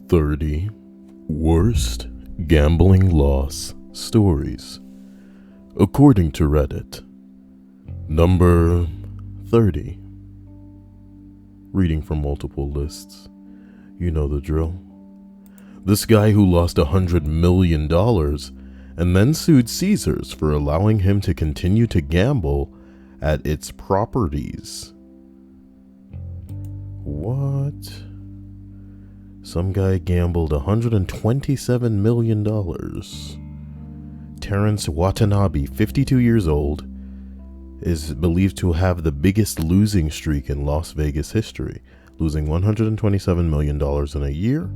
30 Worst Gambling Loss Stories, according to Reddit. Number 30. Reading from multiple lists. You know the drill. This guy who lost $100 million and then sued Caesars for allowing him to continue to gamble at its properties. What? Some guy gambled $127 million. Terrance Watanabe, 52 years old, is believed to have the biggest losing streak in Las Vegas history, losing $127 million in a year.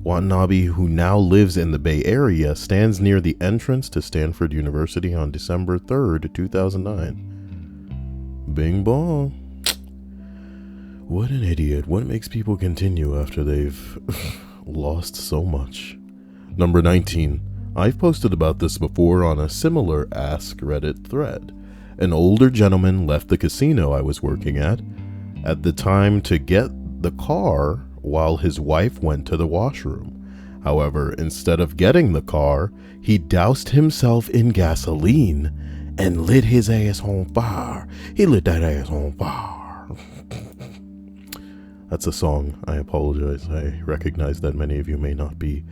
Watanabe, who now lives in the Bay Area, stands near the entrance to Stanford University on December 3rd, 2009. Bing bong. What an idiot. What makes people continue after they've lost so much? Number 19. I've posted about this before on a similar AskReddit thread. An older gentleman left the casino I was working at the time to get the car while his wife went to the washroom. However, instead of getting the car, he doused himself in gasoline and lit his ass on fire. He lit that ass on fire. That's a song. I apologize. I recognize that many of you may not be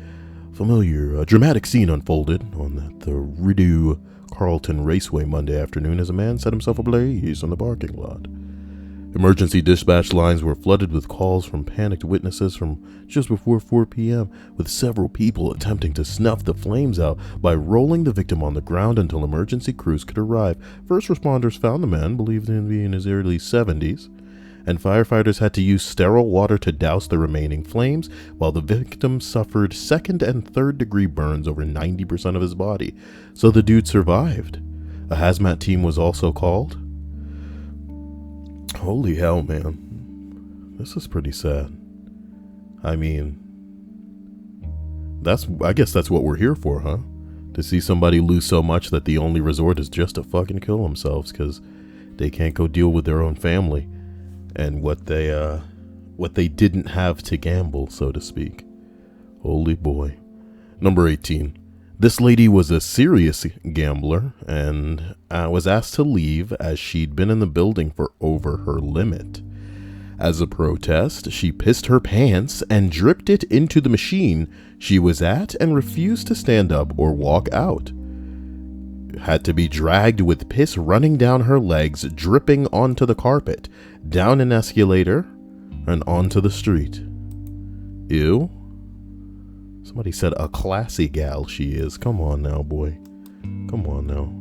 familiar. A dramatic scene unfolded on the Rideau Carlton Raceway Monday afternoon as a man set himself ablaze in the parking lot. Emergency dispatch lines were flooded with calls from panicked witnesses from just before 4 p.m., with several people attempting to snuff the flames out by rolling the victim on the ground until emergency crews could arrive. First responders found the man, believed him to be in his early 70s, and firefighters had to use sterile water to douse the remaining flames, while the victim suffered second and third degree burns over 90% of his body. So the dude survived. A hazmat team was also called. Holy hell, man. This is pretty sad. I mean, I guess that's what we're here for, huh? To see somebody lose so much that the only resort is just to fucking kill themselves because they can't go deal with their own family and what they didn't have to gamble, so to speak. Holy boy. Number 18. This lady was a serious gambler and was asked to leave as she'd been in the building for over her limit. As a protest, she pissed her pants and dripped it into the machine she was at and refused to stand up or walk out. Had to be dragged with piss running down her legs, dripping onto the carpet, down an escalator, and onto the street. Ew. Somebody said a classy gal she is. Come on now, boy. Come on now.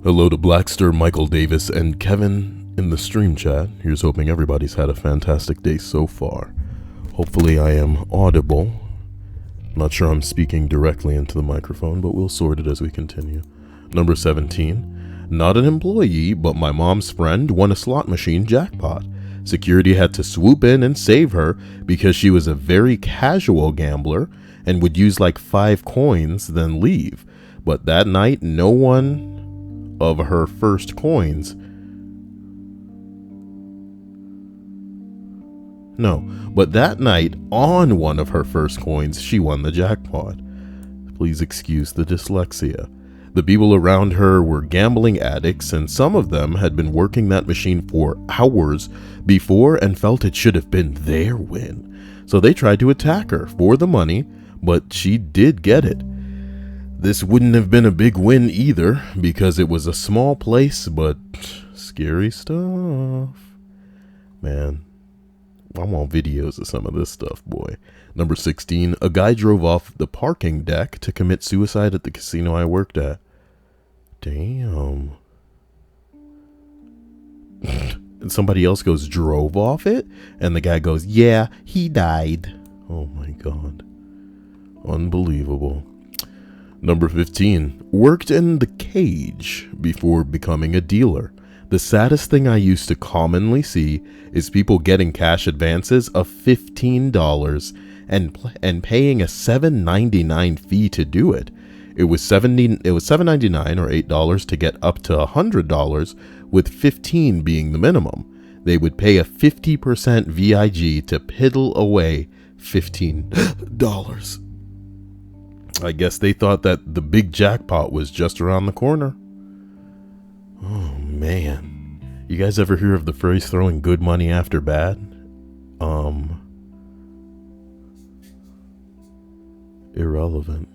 Hello to Blackster, Michael Davis, and Kevin in the stream chat. Here's hoping everybody's had a fantastic day so far. Hopefully I am audible. Not sure I'm speaking directly into the microphone, but we'll sort it as we continue. Number 17. Not an employee, but my mom's friend won a slot machine jackpot. Security had to swoop in and save her because she was a very casual gambler and would use like 5 coins, then leave. But that night, no one of her first coins. No, but that night, on one of her first coins, she won the jackpot. Please excuse the dyslexia. The people around her were gambling addicts, and some of them had been working that machine for hours before and felt it should have been their win. So they tried to attack her for the money, but she did get it. This wouldn't have been a big win either, because it was a small place, but scary stuff. Man, I want videos of some of this stuff, boy. Number 16, a guy drove off the parking deck to commit suicide at the casino I worked at. Damn. And somebody else goes, drove off it? And the guy goes, yeah, he died. Oh my God. Unbelievable. Number 15, worked in the cage before becoming a dealer. The saddest thing I used to commonly see is people getting cash advances of $15 and paying a $7.99 fee to do it. It was $7.99 or $8 to get up to $100, with $15 being the minimum. They would pay a 50% VIG to piddle away $15. I guess they thought that the big jackpot was just around the corner. Oh man. You guys ever hear of the phrase throwing good money after bad? Irrelevant.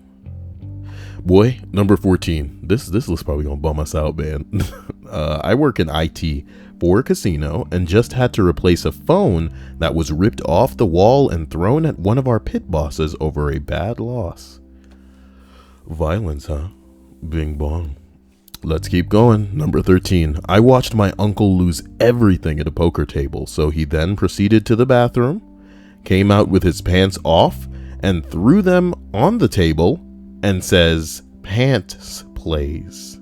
Boy, number 14. This list probably gonna bum us out, man. I work in IT for a casino and just had to replace a phone that was ripped off the wall and thrown at one of our pit bosses over a bad loss. Violence, huh? Bing bong. Let's keep going. Number 13. I watched my uncle lose everything at a poker table, so he then proceeded to the bathroom, came out with his pants off, and threw them on the table and says, "Pants, please."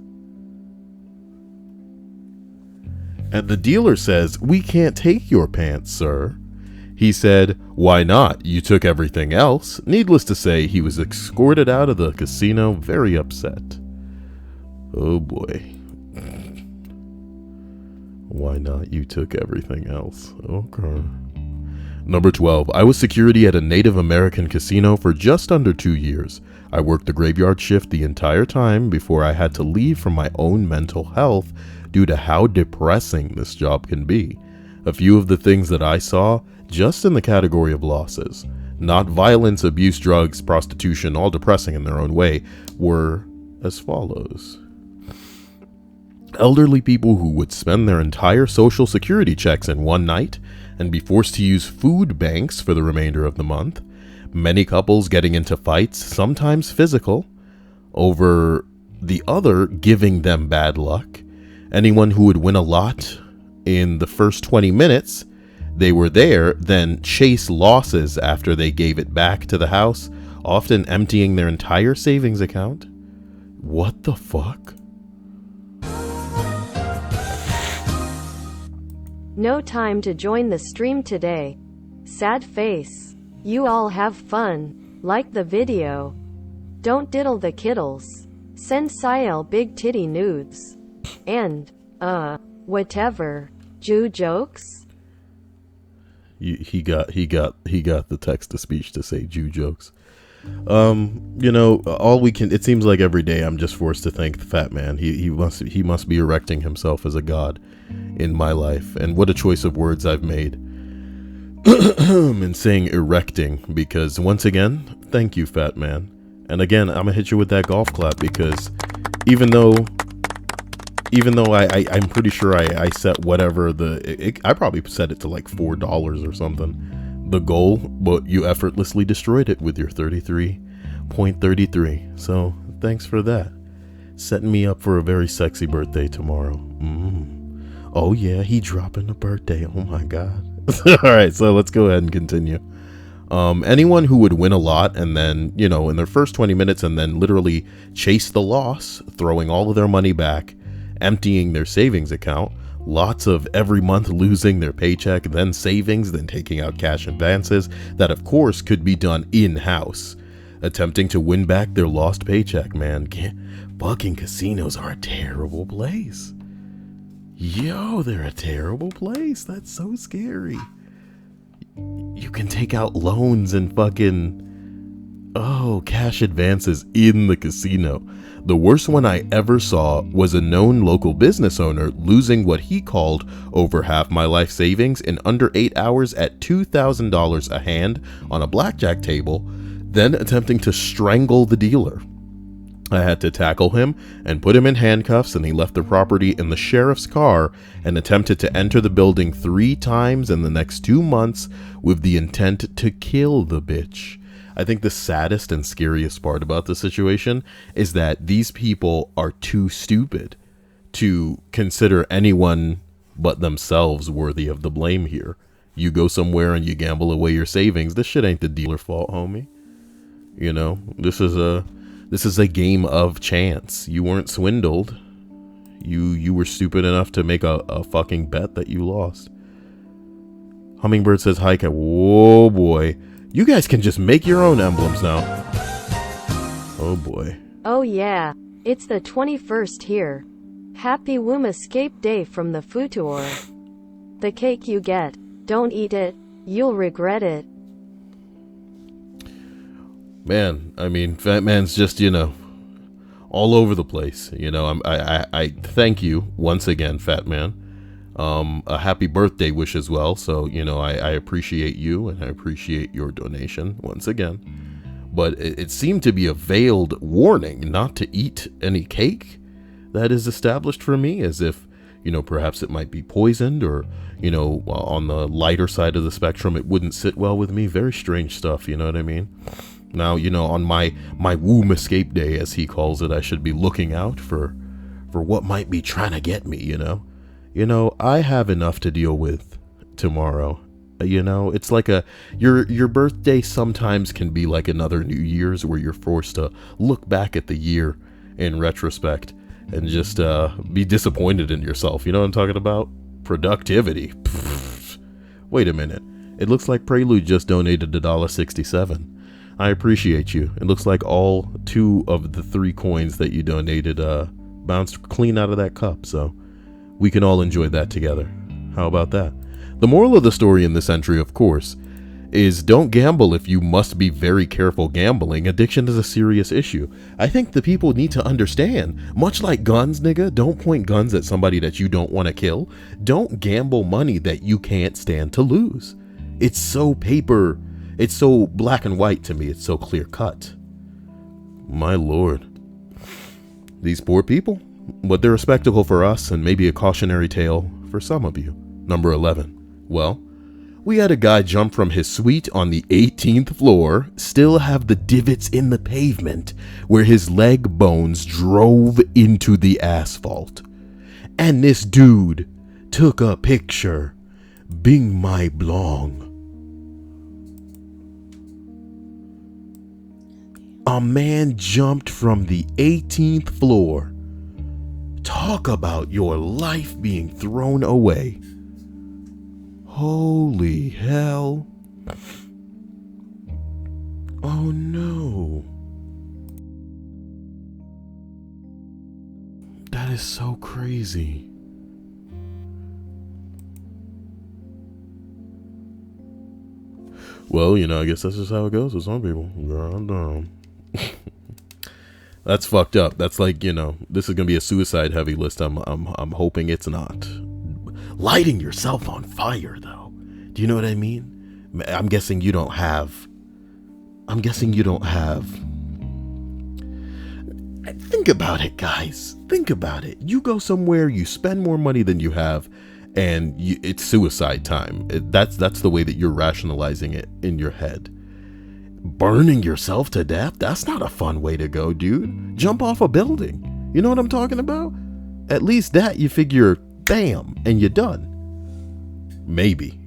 And the dealer says, "We can't take your pants, sir." He said, "Why not? You took everything else." Needless to say, he was escorted out of the casino very upset. Oh boy. Why not? You took everything else. Okay. Number 12. I was security at a Native American casino for just under 2 years. I worked the graveyard shift the entire time before I had to leave for my own mental health due to how depressing this job can be. A few of the things that I saw, just in the category of losses, not violence, abuse, drugs, prostitution, all depressing in their own way, were as follows. Elderly people who would spend their entire social security checks in one night and be forced to use food banks for the remainder of the month. Many couples getting into fights, sometimes physical, over the other giving them bad luck. Anyone who would win a lot in the first 20 minutes, they were there, then chase losses after they gave it back to the house, often emptying their entire savings account. What the fuck? No time to join the stream today. Sad face. You all have fun. Like the video. Don't diddle the kiddles. Send Siel big titty nudes. And, whatever. Jew jokes? He got the text to speech to say Jew jokes. It seems like every day I'm just forced to thank the fat man. He must be erecting himself as a god in my life. And what a choice of words I've made in saying erecting, because once again, thank you, fat man. And again, I'm gonna hit you with that golf clap, because even though I'm pretty sure I set whatever I probably set it to like $4 or something, the goal, but you effortlessly destroyed it with your 33.33. So thanks for that. Setting me up for a very sexy birthday tomorrow. Oh yeah, he dropping a birthday. Oh my god. Alright, so let's go ahead and continue. Anyone who would win a lot and then, in their first 20 minutes and then literally chase the loss, throwing all of their money back, emptying their savings account, lots of every month losing their paycheck, then savings, then taking out cash advances that of course could be done in-house, attempting to win back their lost paycheck. Man, fucking casinos are a terrible place. Yo, they're a terrible place. That's so scary. You can take out loans and fucking, cash advances in the casino. The worst one I ever saw was a known local business owner losing what he called over half my life savings in under 8 hours at $2,000 a hand on a blackjack table, then attempting to strangle the dealer. I had to tackle him and put him in handcuffs, and he left the property in the sheriff's car and attempted to enter the building 3 times in the next 2 months with the intent to kill the bitch. I think the saddest and scariest part about the situation is that these people are too stupid to consider anyone but themselves worthy of the blame here. You go somewhere and you gamble away your savings. This shit ain't the dealer's fault, homie. This is a game of chance. You weren't swindled. You were stupid enough to make a fucking bet that you lost. Hummingbird says, hi, cat. Whoa, boy. You guys can just make your own emblems now. Oh boy. Oh yeah, it's the 21st here. Happy Womb Escape Day from the Futur. The cake you get, don't eat it, you'll regret it. Man, I mean, Fat Man's just, you know, all over the place. You know, I thank you once again, Fat Man. A happy birthday wish as well. So, you know, I appreciate you and I appreciate your donation once again. But it seemed to be a veiled warning not to eat any cake that is established for me, as if, you know, perhaps it might be poisoned, or, you know, on the lighter side of the spectrum, it wouldn't sit well with me. Very strange stuff, you know what I mean? Now, you know, on my womb escape day, as he calls it, I should be looking out for what might be trying to get me, you know? You know, I have enough to deal with tomorrow. You know, it's like your birthday sometimes can be like another New Year's, where you're forced to look back at the year in retrospect and just be disappointed in yourself. You know what I'm talking about? Productivity. Pfft. Wait a minute. It looks like Prelude just donated $1.67. I appreciate you. It looks like all 2 of the 3 coins that you donated bounced clean out of that cup, so we can all enjoy that together. How about that? The moral of the story in this entry, of course, is don't gamble if you must be very careful gambling. Addiction is a serious issue. I think the people need to understand, much like guns, nigga, don't point guns at somebody that you don't want to kill. Don't gamble money that you can't stand to lose. It's so it's so black and white to me. It's so clear cut. My lord. These poor people. But they're a spectacle for us, and maybe a cautionary tale for some of you. Number 11. Well, we had a guy jump from his suite on the 18th floor, still have the divots in the pavement where his leg bones drove into the asphalt. And this dude took a picture. Bing my blong. A man jumped from the 18th floor. Talk about your life being thrown away. Holy hell. Oh no. That is so crazy. Well, you know, I guess that's just how it goes with some people. Damn. That's fucked up. That's like, you know, this is gonna be a suicide heavy list. I'm hoping it's not. Lighting yourself on fire, though. Do you know what I mean? I'm guessing you don't have. Think about it, guys. Think about it. You go somewhere, you spend more money than you have, and it's suicide time. That's the way that you're rationalizing it in your head. Burning yourself to death? That's not a fun way to go, dude. Jump off a building. You know what I'm talking about? At least that you figure, bam, and you're done. Maybe.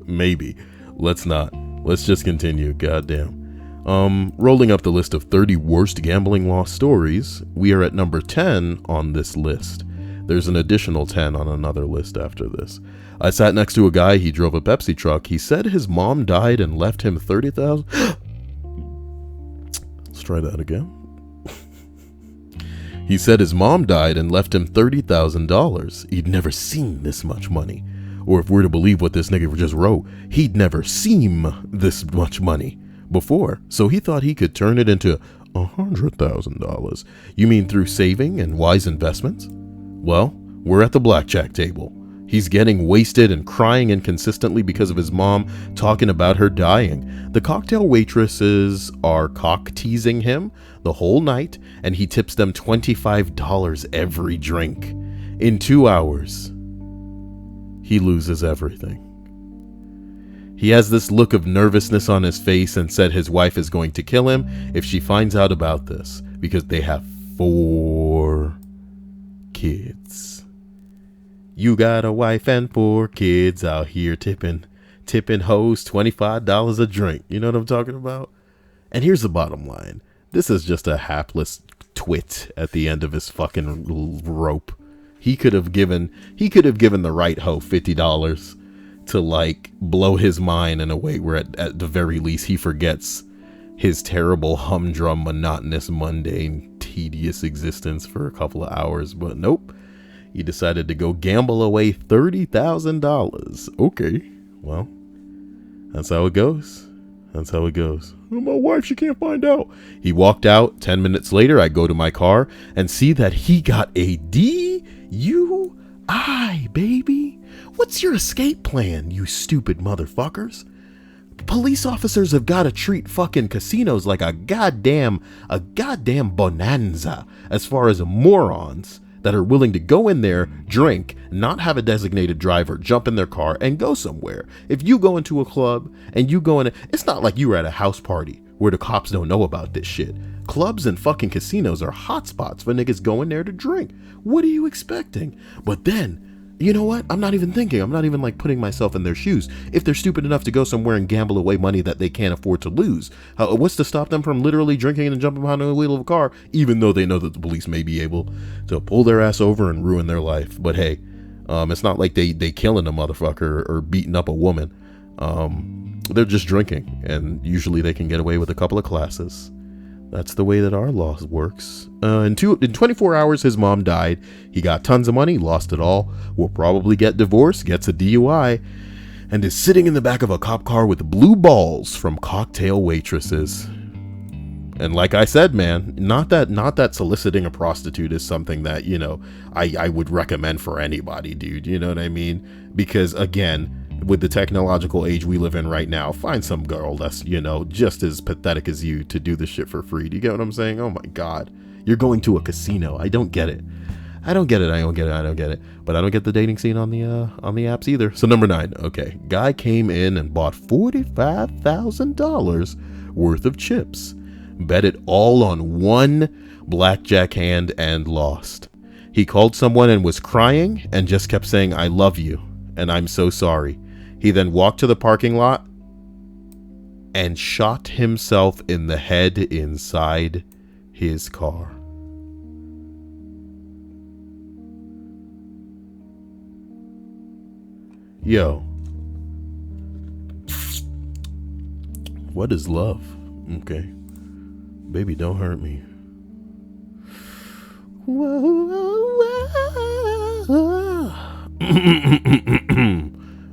Maybe. Let's not. Let's just continue. Goddamn. Rolling up the list of 30 worst gambling loss stories, we are at number 10 on this list. There's an additional 10 on another list after this. I sat next to a guy. He drove a Pepsi truck. He said his mom died and left him $30,000. Let's try that again. He said his mom died and left him $30,000. He'd never seen this much money. Or if we're to believe what this nigga just wrote, he'd never seen this much money before. So he thought he could turn it into $100,000. You mean through saving and wise investments? Well, we're at the blackjack table. He's getting wasted and crying inconsistently because of his mom talking about her dying. The cocktail waitresses are cock-teasing him the whole night, and he tips them $25 every drink. In 2 hours, he loses everything. He has this look of nervousness on his face and said his wife is going to kill him if she finds out about this, because they have 4 kids. You got a wife and 4 kids out here tipping hoes $25 a drink. You know what I'm talking about? And here's the bottom line. This is just a hapless twit at the end of his fucking rope. He could have given the right hoe $50 to like blow his mind in a way where at the very least he forgets his terrible humdrum, monotonous, mundane, tedious existence for a couple of hours. But nope, he decided to go gamble away $30,000. Okay, well, that's how it goes. That's how it goes. Oh, my wife, she can't find out. He walked out. 10 minutes later, I go to my car and see that he got a DUI, baby. What's your escape plan, you stupid motherfuckers? Police officers have got to treat fucking casinos like a goddamn bonanza as far as morons that are willing to go in there, drink, not have a designated driver, jump in their car and go somewhere. If you go into a club and you go in, it's not like you were at a house party where the cops don't know about this shit. Clubs and fucking casinos are hotspots for niggas going there to drink. What are you expecting? But then, you know what? I'm not even thinking. I'm not even like putting myself in their shoes. If they're stupid enough to go somewhere and gamble away money that they can't afford to lose, what's to stop them from literally drinking and jumping behind the wheel of a car, even though they know that the police may be able to pull their ass over and ruin their life? But hey, it's not like they killing a motherfucker or beating up a woman. They're just drinking, and usually they can get away with a couple of classes. That's the way that our law works. In 24 hours, his mom died. He got tons of money, lost it all. Will probably get divorced, gets a DUI, and is sitting in the back of a cop car with blue balls from cocktail waitresses. And like I said, man, not that soliciting a prostitute is something that, you know, I would recommend for anybody, dude. You know what I mean? Because again, with the technological age we live in right now, find some girl that's, you know, just as pathetic as you to do this shit for free. Do you get what I'm saying? Oh my God. You're going to a casino. I don't get it. But I don't get the dating scene on the apps either. So number 9. Okay. Guy came in and bought $45,000 worth of chips. Bet it all on one blackjack hand and lost. He called someone and was crying and just kept saying, "I love you and I'm so sorry." He then walked to the parking lot and shot himself in the head inside his car. Yo. What is love? Okay. Baby, don't hurt me.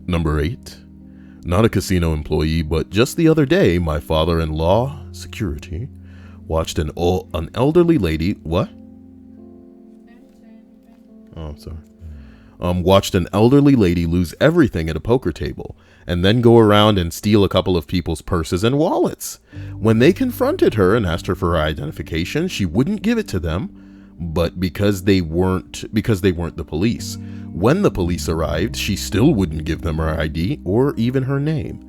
Number 8. Not a casino employee, but just the other day, my father-in-law, security, watched an elderly lady. What? Oh, sorry. Watched an elderly lady lose everything at a poker table and then go around and steal a couple of people's purses and wallets. When they confronted her and asked her for her identification, she wouldn't give it to them, but because they weren't the police. When the police arrived, she still wouldn't give them her ID or even her name,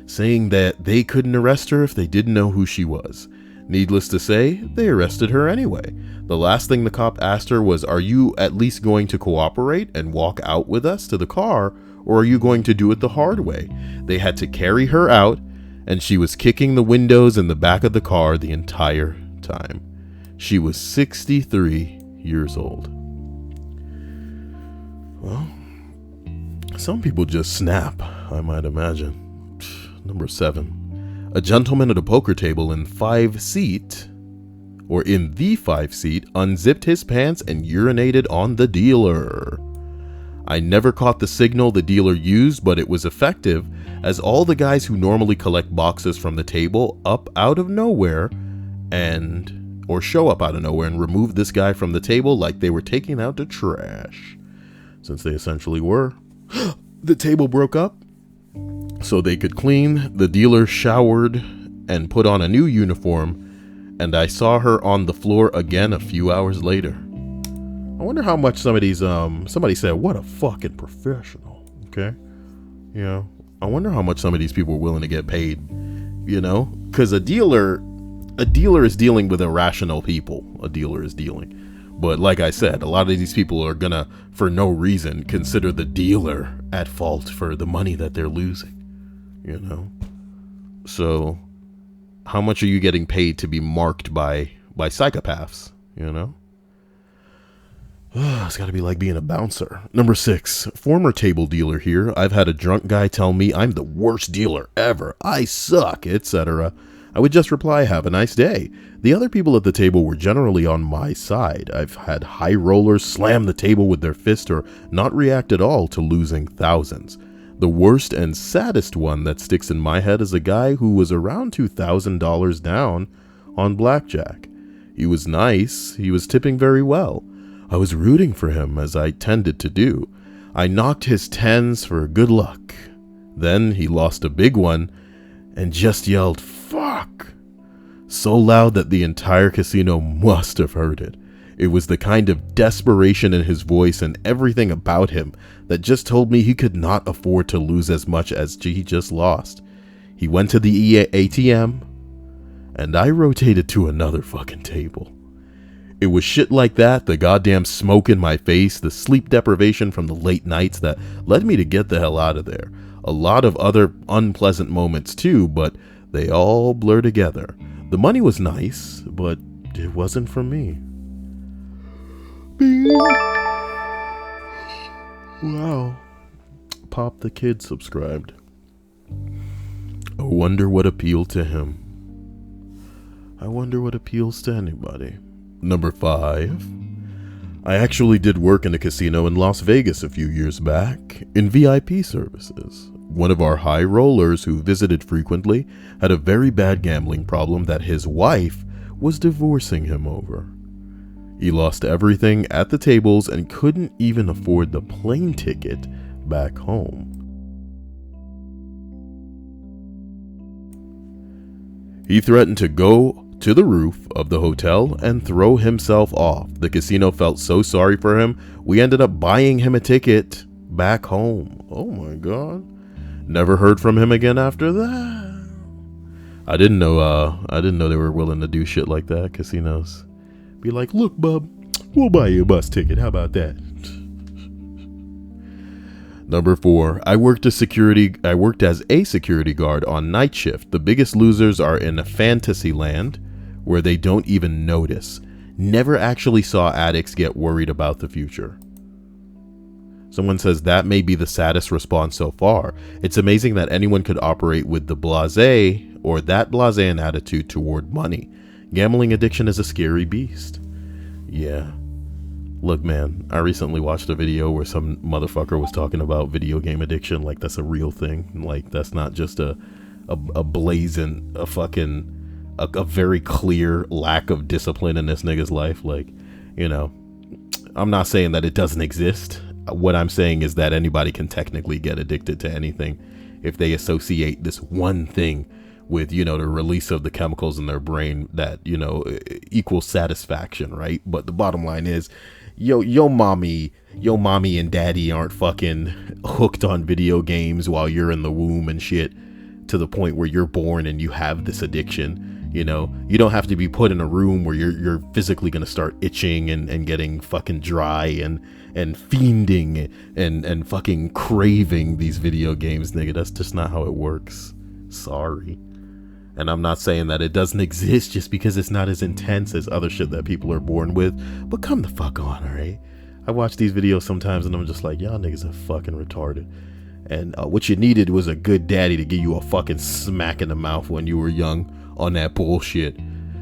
saying that they couldn't arrest her if they didn't know who she was. Needless to say, they arrested her anyway. The last thing the cop asked her was, "Are you at least going to cooperate and walk out with us to the car, or are you going to do it the hard way?" They had to carry her out, and she was kicking the windows in the back of the car the entire time. She was 63 years old. Well, some people just snap, I might imagine. Number 7. A gentleman at a poker table in the 5 seat, unzipped his pants and urinated on the dealer. I never caught the signal the dealer used, but it was effective, as all the guys who normally collect boxes from the table show up out of nowhere and remove this guy from the table like they were taking out the trash. Since they essentially were. The table broke up so they could clean. The dealer showered and put on a new uniform, and I saw her on the floor again a few hours later. I wonder how much some of these, somebody said, "What a fucking professional." Okay. You know, I wonder how much some of these people are willing to get paid, you know, because a dealer is dealing with irrational people. But like I said, a lot of these people are gonna, for no reason, consider the dealer at fault for the money that they're losing, you know? So how much are you getting paid to be marked by psychopaths, you know? It's gotta be like being a bouncer. Number 6, former table dealer here. I've had a drunk guy tell me I'm the worst dealer ever. I suck, etc. I would just reply, have a nice day. The other people at the table were generally on my side. I've had high rollers slam the table with their fist or not react at all to losing thousands. The worst and saddest one that sticks in my head is a guy who was around $2,000 down on blackjack. He was nice. He was tipping very well. I was rooting for him, as I tended to do. I knocked his tens for good luck. Then he lost a big one and just yelled, "Fuck!" so loud that the entire casino must have heard it. It was the kind of desperation in his voice and everything about him that just told me he could not afford to lose as much as he just lost. He went to the ATM, and I rotated to another fucking table. It was shit like that, the goddamn smoke in my face, the sleep deprivation from the late nights that led me to get the hell out of there. A lot of other unpleasant moments too, but they all blur together. The money was nice, but it wasn't for me. Wow. Pop the Kid subscribed. I wonder what appealed to him. I wonder what appeals to anybody. Number 5. I actually did work in a casino in Las Vegas a few years back, in VIP services. One of our high rollers who visited frequently had a very bad gambling problem that his wife was divorcing him over. He lost everything at the tables and couldn't even afford the plane ticket back home. He threatened to go to the roof of the hotel and throw himself off. The casino felt so sorry for him, we ended up buying him a ticket back home. Oh my god. Never heard from him again after that. I didn't know they were willing to do shit like that, casinos. Be like, look, bub, we'll buy you a bus ticket. How about that? Number 4, I worked as a security guard on night shift. The biggest losers are in a fantasy land where they don't even notice. Never actually saw addicts get worried about the future. Someone says that may be the saddest response so far. It's amazing that anyone could operate with the blasé or that blasé attitude toward money. Gambling addiction is a scary beast. Yeah. Look, man, I recently watched a video where some motherfucker was talking about video game addiction like that's a real thing. Like that's not just a very clear lack of discipline in this nigga's life. Like, you know, I'm not saying that it doesn't exist. What I'm saying is that anybody can technically get addicted to anything if they associate this one thing with, you know, the release of the chemicals in their brain that, you know, equals satisfaction, right? But the bottom line is, yo mommy and daddy aren't fucking hooked on video games while you're in the womb and shit to the point where you're born and you have this addiction. You know, you don't have to be put in a room where you're physically going to start itching and getting fucking dry and fiending and fucking craving these video games, nigga. That's just not how it works. Sorry. And I'm not saying that it doesn't exist just because it's not as intense as other shit that people are born with. But come the fuck on, alright? I watch these videos sometimes and I'm just like, y'all niggas are fucking retarded. And what you needed was a good daddy to give you a fucking smack in the mouth when you were young on that bullshit,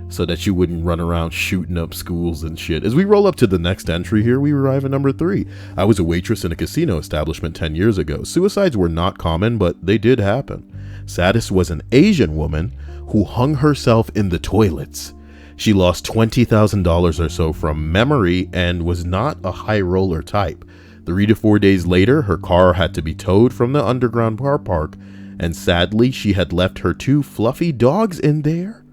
so that you wouldn't run around shooting up schools and shit. As we roll up to the next entry here, we arrive at number 3. I was a waitress in a casino establishment 10 years ago. Suicides were not common, but they did happen. Saddest was an Asian woman who hung herself in the toilets. She lost $20,000 or so from memory and was not a high roller type. 3 to 4 days later, her car had to be towed from the underground car park, and sadly, she had left her 2 fluffy dogs in there,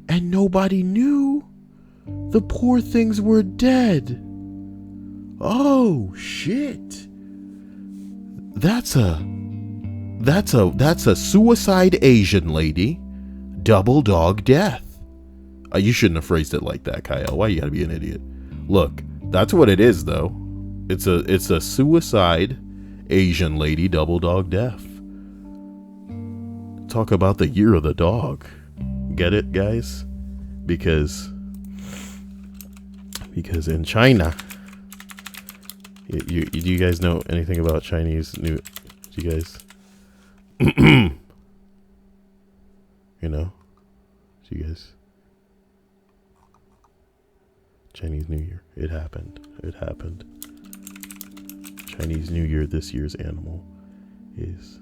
and nobody knew. The poor things were dead. Oh shit. That's a suicide Asian lady. Double dog death. You shouldn't have phrased it like that, Kyle. Why you gotta be an idiot? Look, that's what it is though. It's a suicide Asian lady double dog death. Talk about the year of the dog. Get it, guys? Because in China, Do you guys know anything about Chinese New? Do you guys? You know? Do you guys? Chinese New Year. It happened. It happened. Chinese New Year. This year's animal is.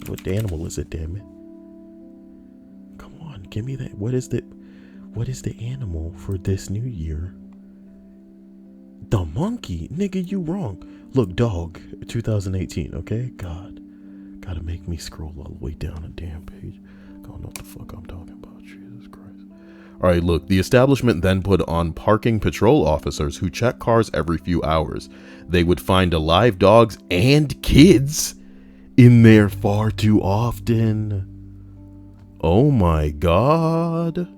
What animal is it? Damn it! Come on, give me that. What is the animal for this New Year? The monkey, nigga, you wrong. Look, dog, 2018, okay? God, gotta make me scroll all the way down a damn page. I don't know what the fuck I'm talking about, Jesus Christ. All right, look, the establishment then put on parking patrol officers who check cars every few hours. They would find alive dogs and kids in there far too often. Oh my God.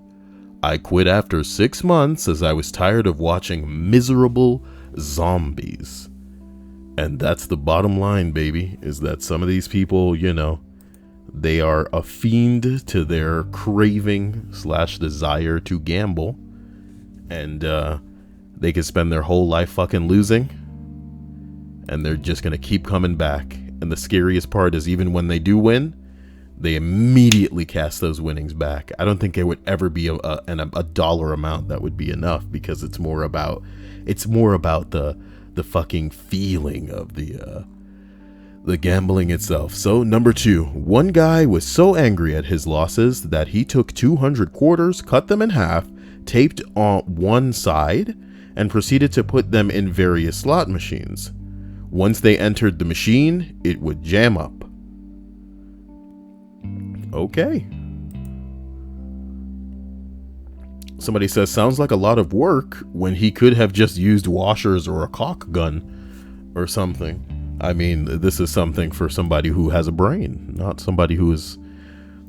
I quit after 6 months as I was tired of watching miserable zombies. And that's the bottom line, baby, is that some of these people, you know, they are a fiend to their craving / desire to gamble. And they could spend their whole life fucking losing. And they're just going to keep coming back. And the scariest part is even when they do win, they immediately cast those winnings back. I don't think it would ever be a dollar amount that would be enough, because it's more about the fucking feeling of the gambling itself. So number 2, one guy was so angry at his losses that he took 200 quarters, cut them in half, taped on one side, and proceeded to put them in various slot machines. Once they entered the machine, it would jam up. Okay. Somebody says, sounds like a lot of work when he could have just used washers or a caulk gun or something. I mean, this is something for somebody who has a brain, not somebody who is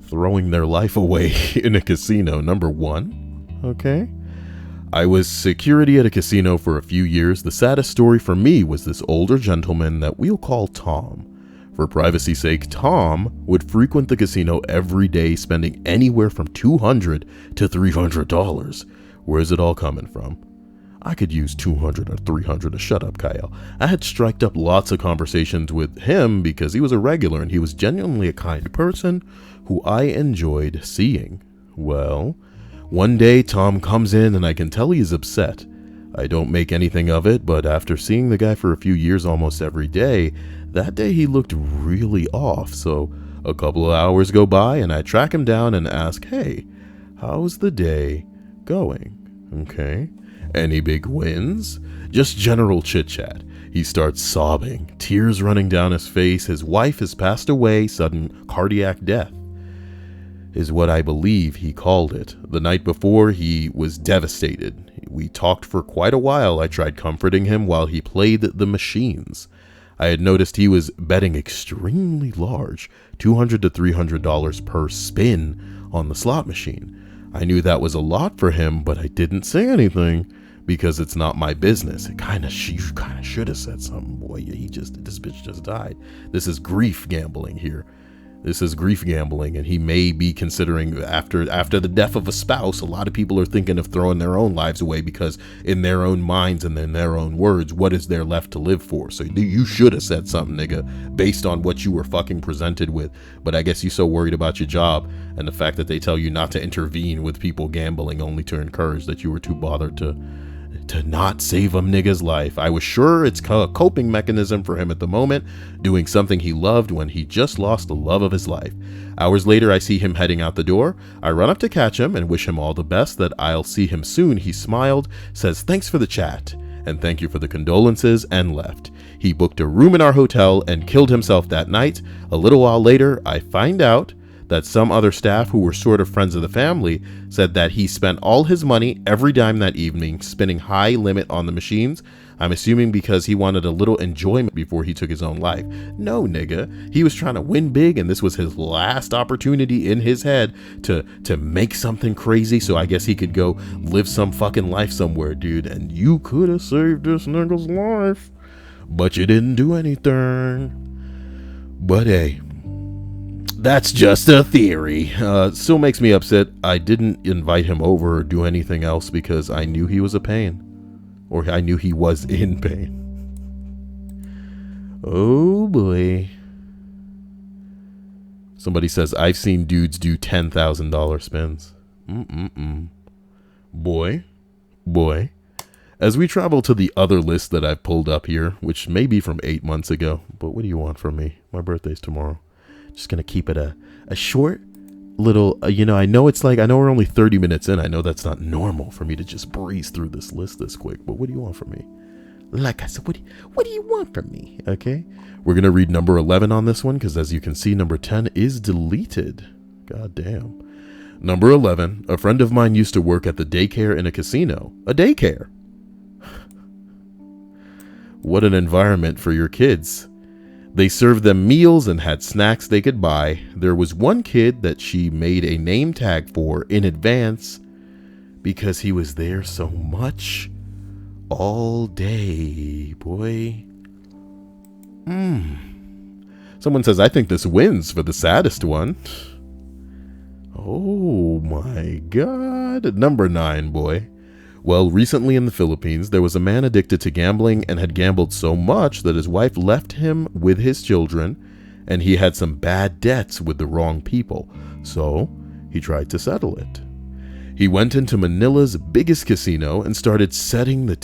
throwing their life away in a casino. Number 1. Okay. I was security at a casino for a few years. The saddest story for me was this older gentleman that we'll call Tom. For privacy's sake, Tom would frequent the casino every day, spending anywhere from $200 to $300. Where is it all coming from? I could use 200 or 300 to shut up, Kyle. I had striked up lots of conversations with him because he was a regular and he was genuinely a kind person who I enjoyed seeing. Well, one day Tom comes in and I can tell he is upset. I don't make anything of it, but after seeing the guy for a few years almost every day, that day he looked really off. So a couple of hours go by and I track him down and ask, hey, how's the day going? Okay. Any big wins? Just general chit chat. He starts sobbing, tears running down his face. His wife has passed away, sudden cardiac death is what I believe he called it. The night before, he was devastated. We talked for quite a while. I tried comforting him while he played the machines. I had noticed he was betting extremely large, $200 to $300 per spin on the slot machine. I knew that was a lot for him, but I didn't say anything because it's not my business. You kind of should have said something, boy. This bitch just died. This is grief gambling here. This is grief gambling, and he may be considering after the death of a spouse, a lot of people are thinking of throwing their own lives away because in their own minds and in their own words, what is there left to live for? So you should have said something, nigga, based on what you were fucking presented with. But I guess you're so worried about your job and the fact that they tell you not to intervene with people gambling only to encourage that you were too bothered to not save a nigga's life. I was sure it's a coping mechanism for him at the moment, doing something he loved when he just lost the love of his life. Hours later, I see him heading out the door. I run up to catch him and wish him all the best, that I'll see him soon. He smiled, says thanks for the chat and thank you for the condolences, and left. He booked a room in our hotel and killed himself that night. A little while later, I find out that some other staff who were sort of friends of the family said that he spent all his money every dime that evening, spinning high limit on the machines. I'm assuming because he wanted a little enjoyment before he took his own life. No, nigga. He was trying to win big, and this was his last opportunity in his head to make something crazy, so I guess he could go live some fucking life somewhere, dude. And you could have saved this nigga's life, but you didn't do anything. But hey, that's just a theory. Still makes me upset I didn't invite him over or do anything else because I knew he was a pain. Or I knew he was in pain. Oh boy. Somebody says, I've seen dudes do $10,000 spins. Boy. As we travel to the other list that I've pulled up here, which may be from 8 months ago, but what do you want from me? My birthday's tomorrow. Just gonna keep it a short little, I know we're only 30 minutes in. I know that's not normal for me to just breeze through this list this quick, but what do you want from me? Like I said, what do you want from me? Okay. We're going to read number 11 on this one, because as you can see, number 10 is deleted. God damn. Number 11, a friend of mine used to work at the daycare in a casino. A daycare. What an environment for your kids. They served them meals and had snacks they could buy. There was one kid that she made a name tag for in advance because he was there so much. All day, boy. Someone says, I think this wins for the saddest one. Oh my God. Number 9, boy. Well, recently in the Philippines, there was a man addicted to gambling and had gambled so much that his wife left him with his children, and he had some bad debts with the wrong people. So he tried to settle it. He went into Manila's biggest casino and started setting the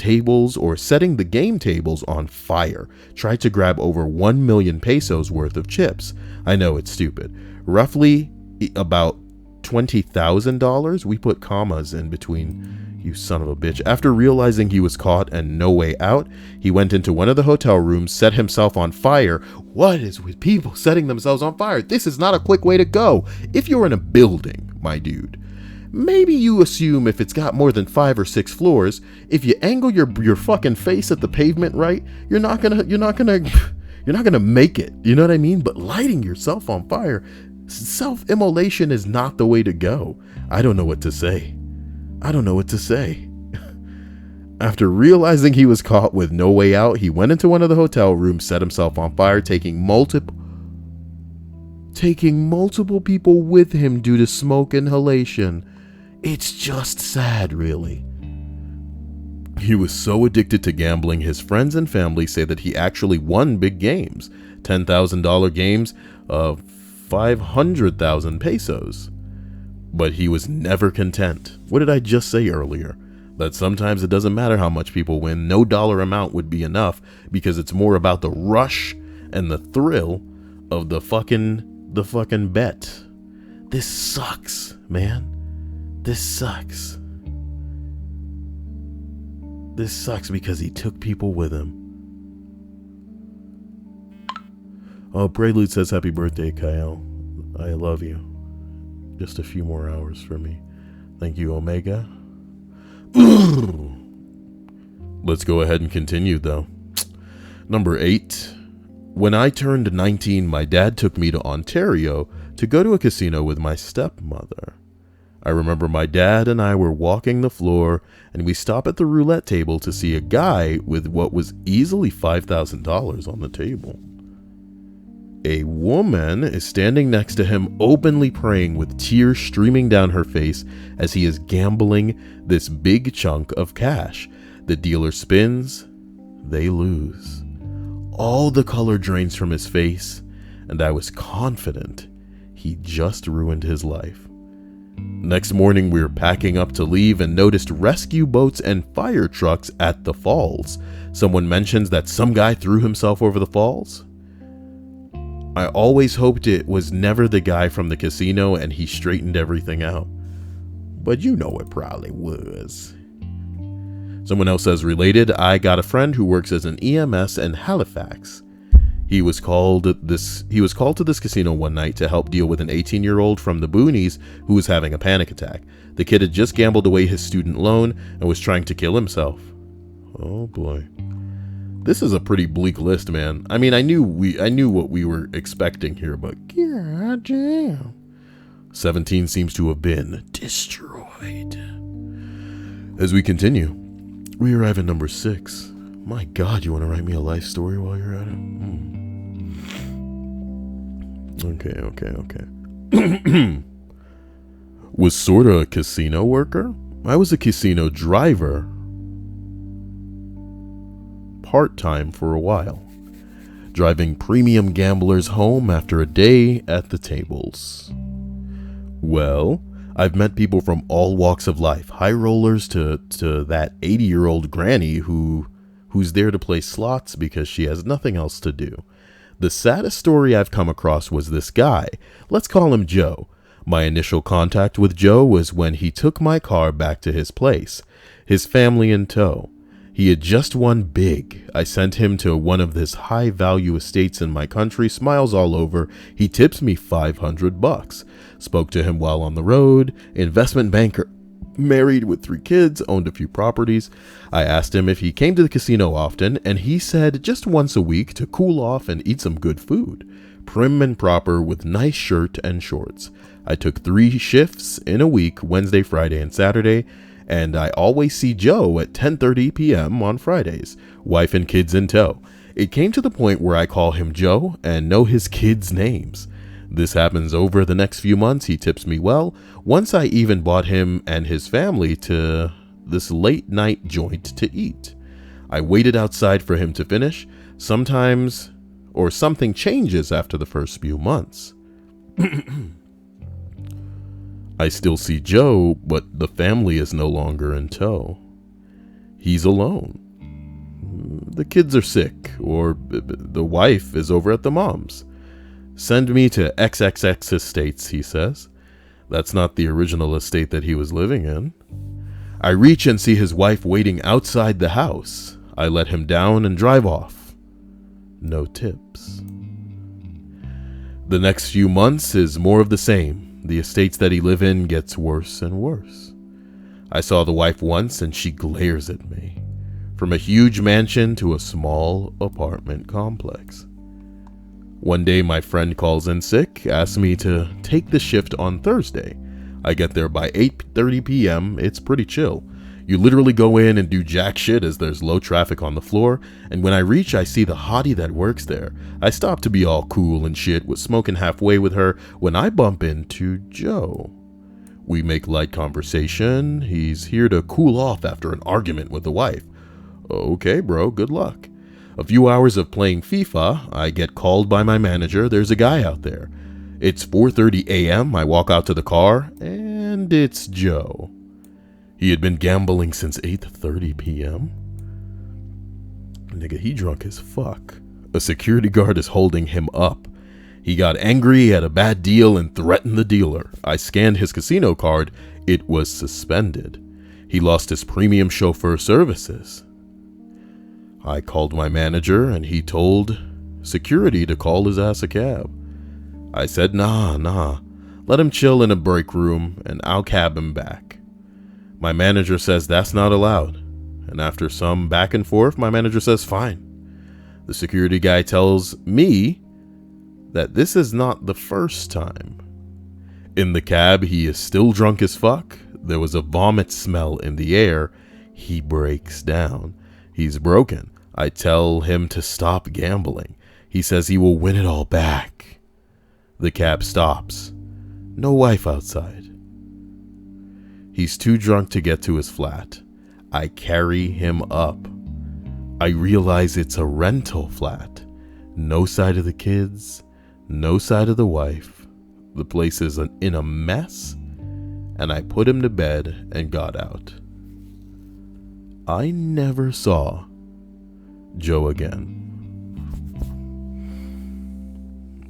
game tables on fire. Tried to grab over 1 million pesos worth of chips. I know it's stupid. Roughly about $20,000. We put commas in between, you son of a bitch. After realizing he was caught and no way out, he went into one of the hotel rooms, set himself on fire. What is with people setting themselves on fire? This is not a quick way to go. If you're in a building, my dude, maybe you assume if it's got more than 5 or 6 floors, if you angle your fucking face at the pavement right, you're not gonna make it. You know what I mean? But lighting yourself on fire, self-immolation is not the way to go. I don't know what to say. After realizing he was caught with no way out, he went into one of the hotel rooms, set himself on fire, taking multiple people with him due to smoke inhalation. It's just sad, really. He was so addicted to gambling, his friends and family say that he actually won big games. $10,000 games of 500,000 pesos. But he was never content. What did I just say earlier? That sometimes it doesn't matter how much people win. No dollar amount would be enough, because it's more about the rush and the thrill of the fucking bet. This sucks, man. This sucks. This sucks because he took people with him. Oh, Prelude says happy birthday, Kyle. I love you. Just a few more hours for me. Thank you, Omega. Let's go ahead and continue, though. Number 8. When I turned 19, my dad took me to Ontario to go to a casino with my stepmother. I remember my dad and I were walking the floor, and we stopped at the roulette table to see a guy with what was easily $5,000 on the table. A woman is standing next to him, openly praying with tears streaming down her face as he is gambling this big chunk of cash. The dealer spins, they lose. All the color drains from his face, and I was confident he just ruined his life. Next morning, we were packing up to leave and noticed rescue boats and fire trucks at the falls. Someone mentions that some guy threw himself over the falls. I always hoped it was never the guy from the casino and he straightened everything out. But you know it probably was. Someone else says, related, I got a friend who works as an EMS in Halifax. He was called to this casino one night to help deal with an 18-year-old from the boonies who was having a panic attack. The kid had just gambled away his student loan and was trying to kill himself. Oh boy. This is a pretty bleak list, man. I mean, I knew what we were expecting here, but god damn. 17 seems to have been destroyed. As we continue, we arrive at number 6. My god, you want to write me a life story while you're at it? Okay. Was sorta a casino worker. I was a casino driver. part-time for a while, driving premium gamblers home after a day at the tables. Well, I've met people from all walks of life, high rollers to that 80-year-old granny who's there to play slots because she has nothing else to do. The saddest story I've come across was this guy. Let's call him Joe. My initial contact with Joe was when he took my car back to his place, his family in tow. He had just won big. I sent him to one of his high-value estates in my country, smiles all over. He tips me $500. Spoke to him while on the road. Investment banker, married with 3 kids, owned a few properties. I asked him if he came to the casino often, and he said just once a week to cool off and eat some good food. Prim and proper with nice shirt and shorts. I took 3 shifts in a week, Wednesday, Friday, and Saturday, and I always see Joe at 10:30 p.m. on Fridays, wife and kids in tow. It came to the point where I call him Joe and know his kids' names. This happens over the next few months. He tips me well. Once I even bought him and his family to this late night joint to eat. I waited outside for him to finish. Sometimes, or something changes after the first few months. I still see Joe, but the family is no longer in tow. He's alone. The kids are sick, or the wife is over at the mom's. Send me to XXX Estates, he says. That's not the original estate that he was living in. I reach and see his wife waiting outside the house. I let him down and drive off. No tips. The next few months is more of the same. The estates that he lives in gets worse and worse. I saw the wife once and she glares at me. From a huge mansion to a small apartment complex. One day my friend calls in sick, asks me to take the shift on Thursday. I get there by 8:30 p.m. It's pretty chill. You literally go in and do jack shit as there's low traffic on the floor, and when I reach, I see the hottie that works there. I stop to be all cool and shit, was smoking halfway with her when I bump into Joe. We make light conversation. He's here to cool off after an argument with the wife. Okay, bro, good luck. A few hours of playing FIFA, I get called by my manager. There's a guy out there. It's 4:30 a.m. I walk out to the car, and it's Joe. He had been gambling since 8:30 p.m. Nigga, he drunk as fuck. A security guard is holding him up. He got angry at a bad deal and threatened the dealer. I scanned his casino card. It was suspended. He lost his premium chauffeur services. I called my manager and he told security to call his ass a cab. I said, nah. Let him chill in a break room and I'll cab him back. My manager says that's not allowed. And after some back and forth, my manager says fine. The security guy tells me that this is not the first time. In the cab, he is still drunk as fuck. There was a vomit smell in the air. He breaks down. He's broken. I tell him to stop gambling. He says he will win it all back. The cab stops. No wife outside. He's too drunk to get to his flat. I carry him up. I realize it's a rental flat. No side of the kids, no side of the wife. The place is in a mess, and I put him to bed and got out. I never saw Joe again.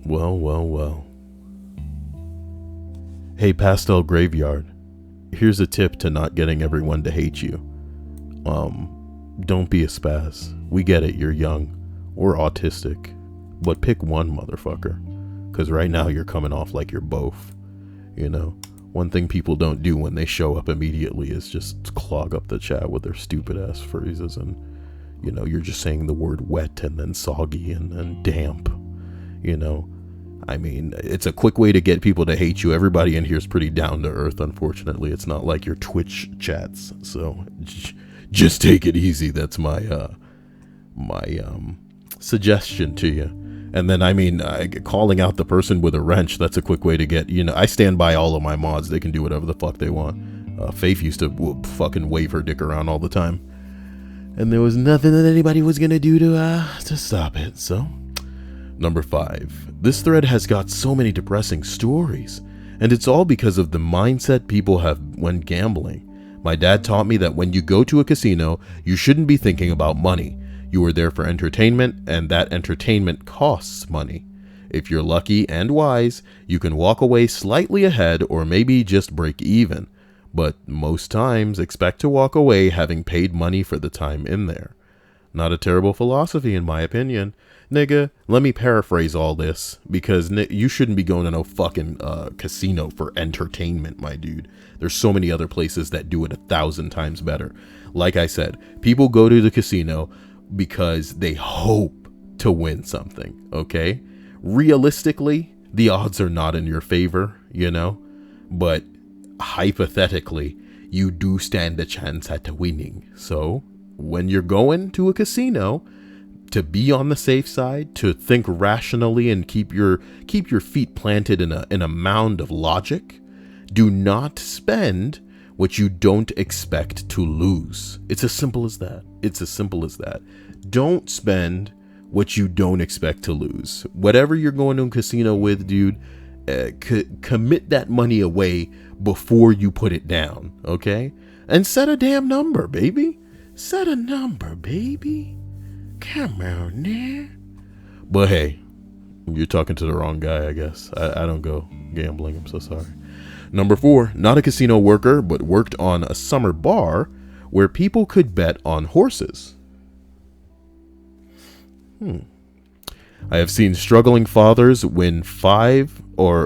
Well. Hey, Pastel Graveyard. Here's a tip to not getting everyone to hate you. Don't be a spaz. We get it, you're young or autistic, but pick one, motherfucker. Because right now you're coming off like you're both. You know, one thing people don't do when they show up immediately is just clog up the chat with their stupid ass phrases, and you know, you're just saying the word wet and then soggy and damp. You know, I mean, it's a quick way to get people to hate you. Everybody in here is pretty down to earth, unfortunately. It's not like your Twitch chats, so just take it easy. That's my suggestion to you. And then, I mean, calling out the person with a wrench, that's a quick way to get, you know, I stand by all of my mods. They can do whatever the fuck they want. Faith used to fucking wave her dick around all the time. And there was nothing that anybody was going to do to stop it. So, number 5. This thread has got so many depressing stories. And it's all because of the mindset people have when gambling. My dad taught me that when you go to a casino, you shouldn't be thinking about money. You are there for entertainment, and that entertainment costs money. If you're lucky and wise, you can walk away slightly ahead or maybe just break even. But most times, expect to walk away having paid money for the time in there. Not a terrible philosophy in my opinion. Nigga, let me paraphrase all this, because you shouldn't be going to no fucking casino for entertainment, my dude. There's so many other places that do it 1,000 times better. Like I said, people go to the casino because they hope to win something, okay? Realistically, the odds are not in your favor, you know? But hypothetically, you do stand a chance at winning. So, when you're going to a casino, to be on the safe side, to think rationally and keep your feet planted in a mound of logic, do not spend what you don't expect to lose. It's as simple as that. It's as simple as that. Don't spend what you don't expect to lose. Whatever you're going to a casino with, dude, commit that money away before you put it down, okay? And set a damn number, baby. Set a number, baby. Come on now. But hey, you're talking to the wrong guy, I guess. I don't go gambling. I'm so sorry. Number 4, not a casino worker, but worked on a summer bar where people could bet on horses. I have seen struggling fathers win I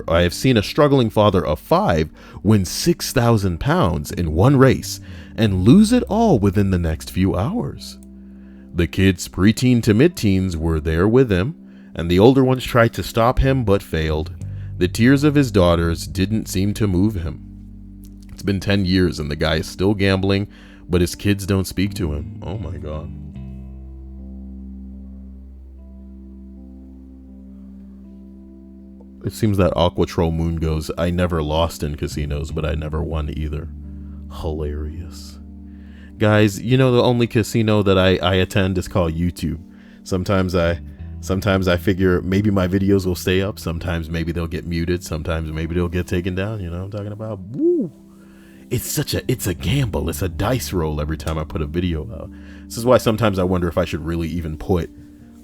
have seen a struggling father of 5 win £6,000 in one race and lose it all within the next few hours. The kids, preteen to mid-teens, were there with him, and the older ones tried to stop him but failed. The tears of his daughters didn't seem to move him. It's been 10 years and the guy is still gambling, but his kids don't speak to him. Oh my God. It seems that Aquatroll Moon goes, I never lost in casinos, but I never won either. Hilarious. Guys, you know the only casino that I attend is called YouTube. Sometimes I figure maybe my videos will stay up. Sometimes maybe they'll get muted. Sometimes maybe they'll get taken down. You know what I'm talking about? Woo! It's a gamble. It's a dice roll every time I put a video out. This is why sometimes I wonder if I should really even put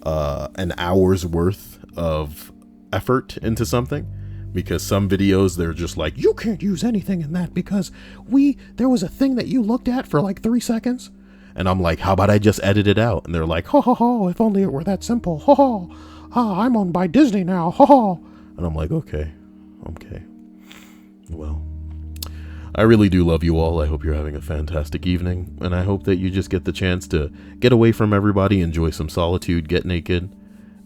an hour's worth of effort into something, because some videos, they're just like, you can't use anything in that because there was a thing that you looked at for like 3 seconds. And I'm like, how about I just edit it out? And they're like, ho ho ho, if only it were that simple. Ho ho. I'm owned by Disney now. Ho ho. And I'm like, okay. Well, I really do love you all. I hope you're having a fantastic evening, and I hope that you just get the chance to get away from everybody, enjoy some solitude, get naked,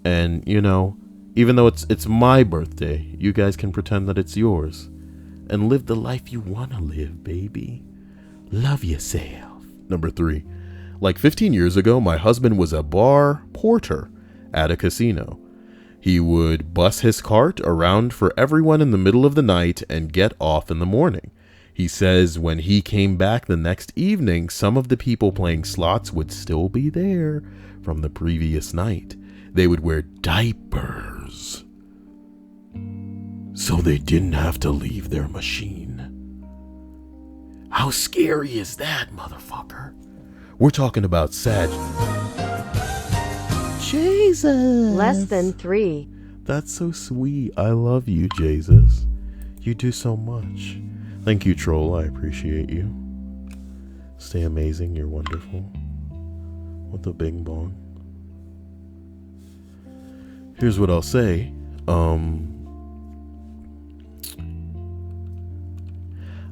and, you know, even though it's my birthday, you guys can pretend that it's yours and live the life you want to live, baby. Love yourself. Number 3. Like 15 years ago, my husband was a bar porter at a casino. He would bus his cart around for everyone in the middle of the night and get off in the morning. He says when he came back the next evening, some of the people playing slots would still be there from the previous night. They would wear diapers so they didn't have to leave their machine. How scary is that, motherfucker? We're talking about sad. Jesus. Less than 3. That's so sweet. I love you, Jesus. You do so much. Thank you, Troll. I appreciate you. Stay amazing. You're wonderful. With the bing bong. Here's what I'll say.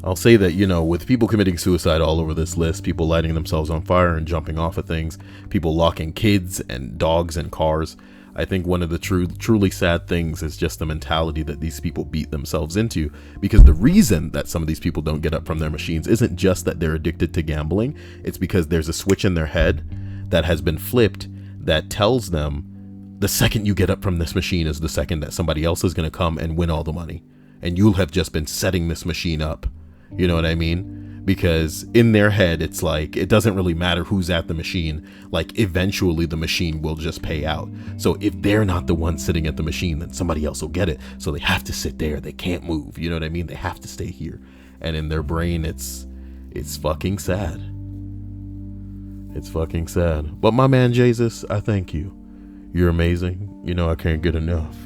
I'll say that, you know, with people committing suicide all over this list, people lighting themselves on fire and jumping off of things, people locking kids and dogs in cars, I think one of the truly sad things is just the mentality that these people beat themselves into, because the reason that some of these people don't get up from their machines isn't just that they're addicted to gambling. It's because there's a switch in their head that has been flipped that tells them the second you get up from this machine is the second that somebody else is going to come and win all the money. And you'll have just been setting this machine up. You know what I mean? because in their head it's like it doesn't really matter who's at the machine. Like eventually the machine will just pay out. So if they're not the one sitting at the machine, then somebody else will get it. So they have to sit there. They can't move. You know what I mean? They have to stay here. And in their brain it's fucking sad. It's fucking sad. But my man Jesus, I thank you. You're amazing. You know I can't get enough.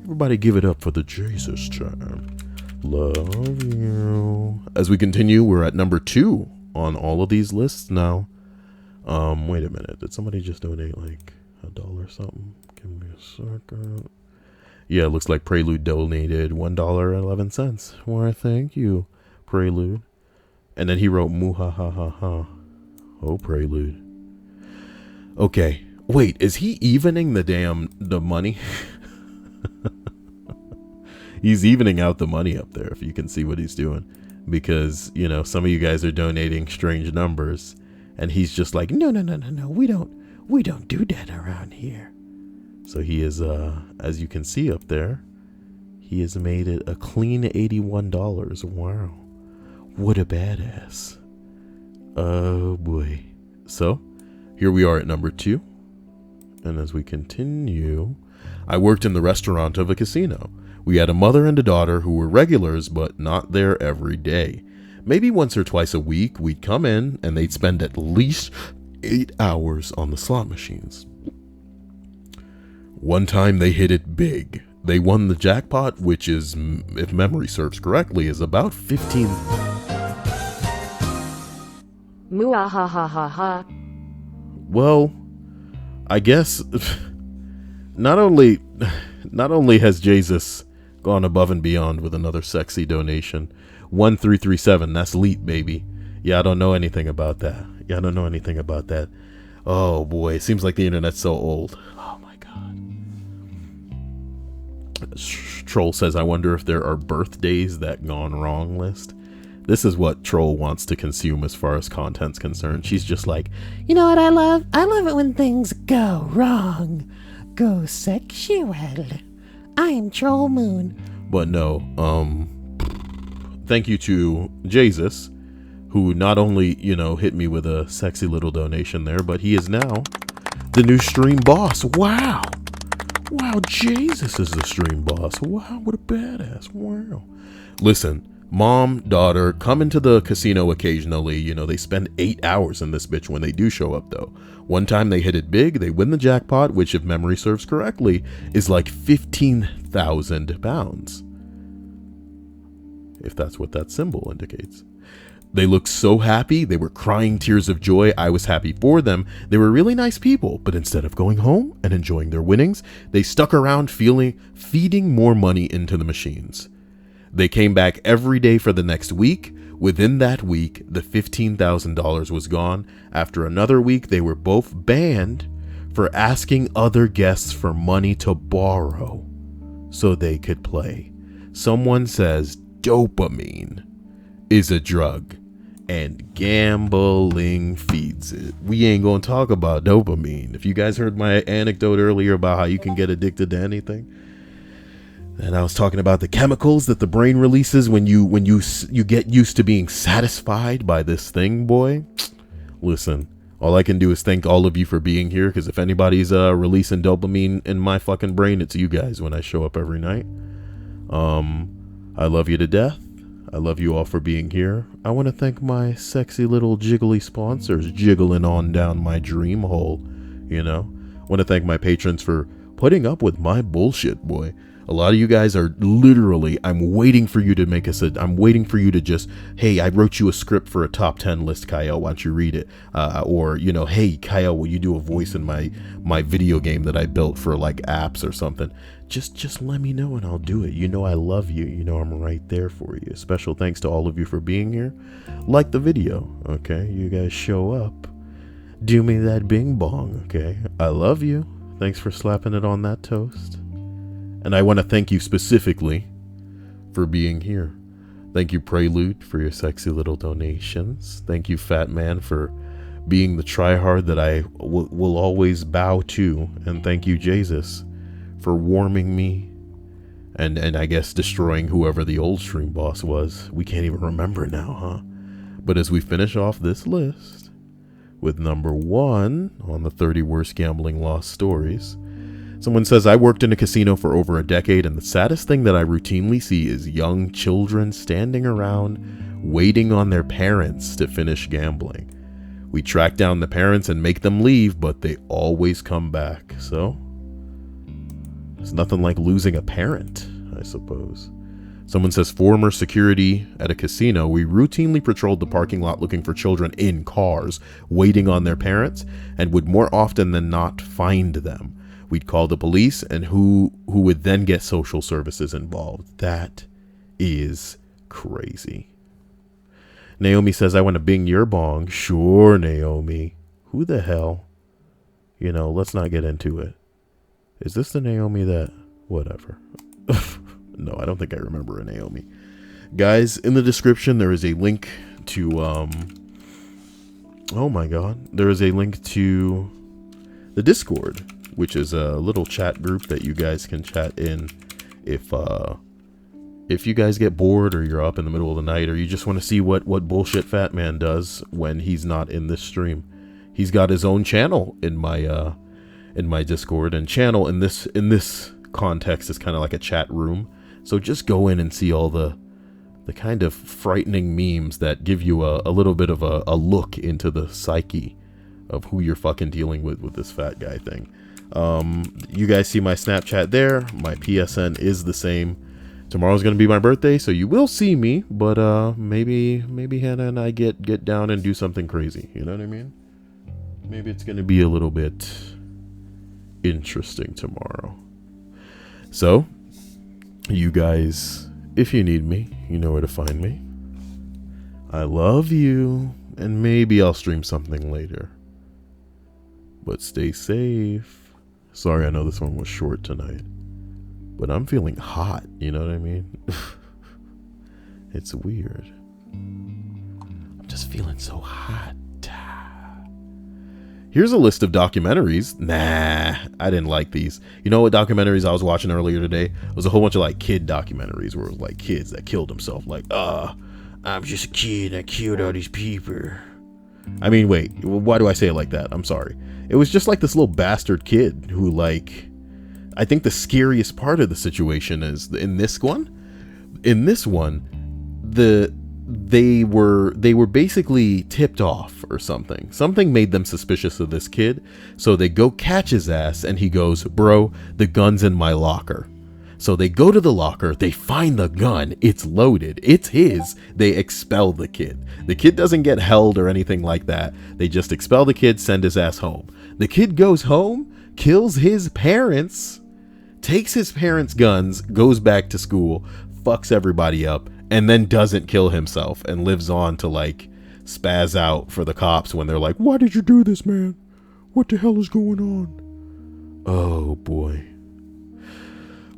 Everybody give it up for the Jesus time. Love you. As we continue, we're at number 2 on all of these lists now. Wait a minute. Did somebody just donate like $1 or something? Give me a second. Yeah, it looks like Prelude donated $1.11. Why, thank you, Prelude. And then he wrote muhahaha. Oh, Prelude. Okay. Wait, is he evening the money? He's evening out the money up there, if you can see what he's doing. Because, you know, some of you guys are donating strange numbers. And he's just like, no, we don't do that around here. So he is, as you can see up there, he has made it a clean $81. Wow. What a badass. Oh boy. So, here we are at number 2. And as we continue, I worked in the restaurant of a casino. We had a mother and a daughter who were regulars, but not there every day. Maybe once or twice a week, we'd come in and they'd spend at least 8 hours on the slot machines. One time they hit it big. They won the jackpot, which is, if memory serves correctly, is about 15... Muahahaha. Well, I guess not only has Jesus gone above and beyond with another sexy donation. 1337, that's elite, baby. Yeah, I don't know anything about that. Oh boy, it seems like the internet's so old. Oh my god. Troll says, I wonder if there are birthdays that gone wrong list. This is what Troll wants to consume as far as content's concerned. She's just like, you know what I love? I love it when things go wrong. Go sexual. I'm Troll Moon. But no, thank you to Jesus, who not only, you know, hit me with a sexy little donation there, but he is now the new stream boss. Wow. Wow, Jesus is the stream boss. Wow, what a badass. Wow. Listen, mom, daughter, come into the casino occasionally. You know, they spend 8 hours in this bitch when they do show up, though. One time they hit it big, they win the jackpot, which, if memory serves correctly, is like 15,000 pounds. If that's what that symbol indicates. They looked so happy, they were crying tears of joy. I was happy for them. They were really nice people, but instead of going home and enjoying their winnings, they stuck around feeding more money into the machines. They came back every day for the next week. Within that week, the $15,000 was gone. After another week, they were both banned for asking other guests for money to borrow so they could play. Someone says dopamine is a drug and gambling feeds it. We ain't gonna talk about dopamine. If you guys heard my anecdote earlier about how you can get addicted to anything, and I was talking about the chemicals that the brain releases when you get used to being satisfied by this thing, boy. Listen, all I can do is thank all of you for being here, because if anybody's releasing dopamine in my fucking brain, it's you guys when I show up every night. I love you to death. I love you all for being here. I want to thank my sexy little jiggly sponsors jiggling on down my dream hole, you know. I want to thank my patrons for putting up with my bullshit, boy. A lot of you guys are literally, I'm waiting for you to make us I'm waiting for you to just, hey, I wrote you a script for a top 10 list, Kyle, why don't you read it? Or, you know, hey, Kyle, will you do a voice in my video game that I built for like apps or something? Just let me know and I'll do it. You know I love you. You know I'm right there for you. Special thanks to all of you for being here. Like the video, okay? You guys show up. Do me that bing bong, okay? I love you. Thanks for slapping it on that toast. And I want to thank you specifically for being here. Thank you, Prelude, for your sexy little donations. Thank you, Fat Man, for being the tryhard that I will always bow to. And thank you, Jesus, for warming me and I guess destroying whoever the old stream boss was. We can't even remember now, huh? But as we finish off this list with number 1 on the 30 worst gambling loss stories, someone says, I worked in a casino for over a decade, and the saddest thing that I routinely see is young children standing around waiting on their parents to finish gambling. We track down the parents and make them leave, but they always come back. So, it's nothing like losing a parent, I suppose. Someone says, former security at a casino, we routinely patrolled the parking lot looking for children in cars, waiting on their parents, and would more often than not find them. We'd call the police, and who would then get social services involved. That is crazy. Naomi says, I want to bing your bong. Sure, Naomi. Who the hell? You know, let's not get into it. Is this the Naomi that... Whatever. No, I don't think I remember a Naomi. Guys, in the description, there is a link to... Oh my god. There is a link to the Discord, which is a little chat group that you guys can chat in if you guys get bored, or you're up in the middle of the night, or you just want to see what bullshit Fat Man does when he's not in this stream. He's got his own channel in my Discord, and channel in this context is kind of like a chat room. So just go in and see all the kind of frightening memes that give you a little bit of a look into the psyche of who you're fucking dealing with this fat guy thing. You guys see my Snapchat there. My PSN is the same. Tomorrow's going to be my birthday, so you will see me, but maybe Hannah and I get down and do something crazy. You know what I mean? Maybe it's going to be a little bit interesting tomorrow. So, you guys, if you need me, you know where to find me. I love you, and maybe I'll stream something later. But stay safe. Sorry, I know this one was short tonight. But I'm feeling hot, you know what I mean? It's weird. I'm just feeling so hot. Here's a list of documentaries. Nah, I didn't like these. You know what documentaries I was watching earlier today? It was a whole bunch of like kid documentaries where it was like kids that killed themselves. Like, I'm just a kid, I killed all these people. I mean, wait, why do I say it like that? I'm sorry. It was just like this little bastard kid who, like, I think the scariest part of the situation is in this one, they were basically tipped off or something. Something made them suspicious of this kid. So they go catch his ass and he goes, bro, the gun's in my locker. So they go to the locker, they find the gun, it's loaded, it's his, they expel the kid. The kid doesn't get held or anything like that. They just expel the kid, send his ass home. The kid goes home, kills his parents, takes his parents' guns, goes back to school, fucks everybody up, and then doesn't kill himself and lives on to like spaz out for the cops when they're like, why did you do this, man? What the hell is going on? Oh boy.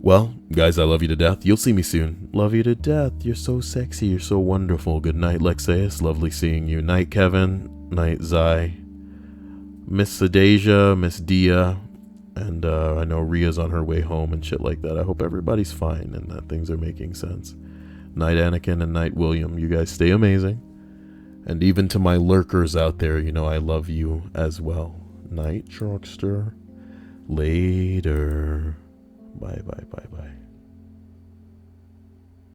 Well, guys, I love you to death. You'll see me soon. Love you to death. You're so sexy. You're so wonderful. Good night, Lexeus. Lovely seeing you. Night, Kevin. Night, Zai. Miss Sadasia. Miss Dia. And I know Ria's on her way home and shit like that. I hope everybody's fine and that things are making sense. Night, Anakin, and night, William. You guys stay amazing. And even to my lurkers out there, you know I love you as well. Night, Truckster. Later. Bye, bye, bye, bye.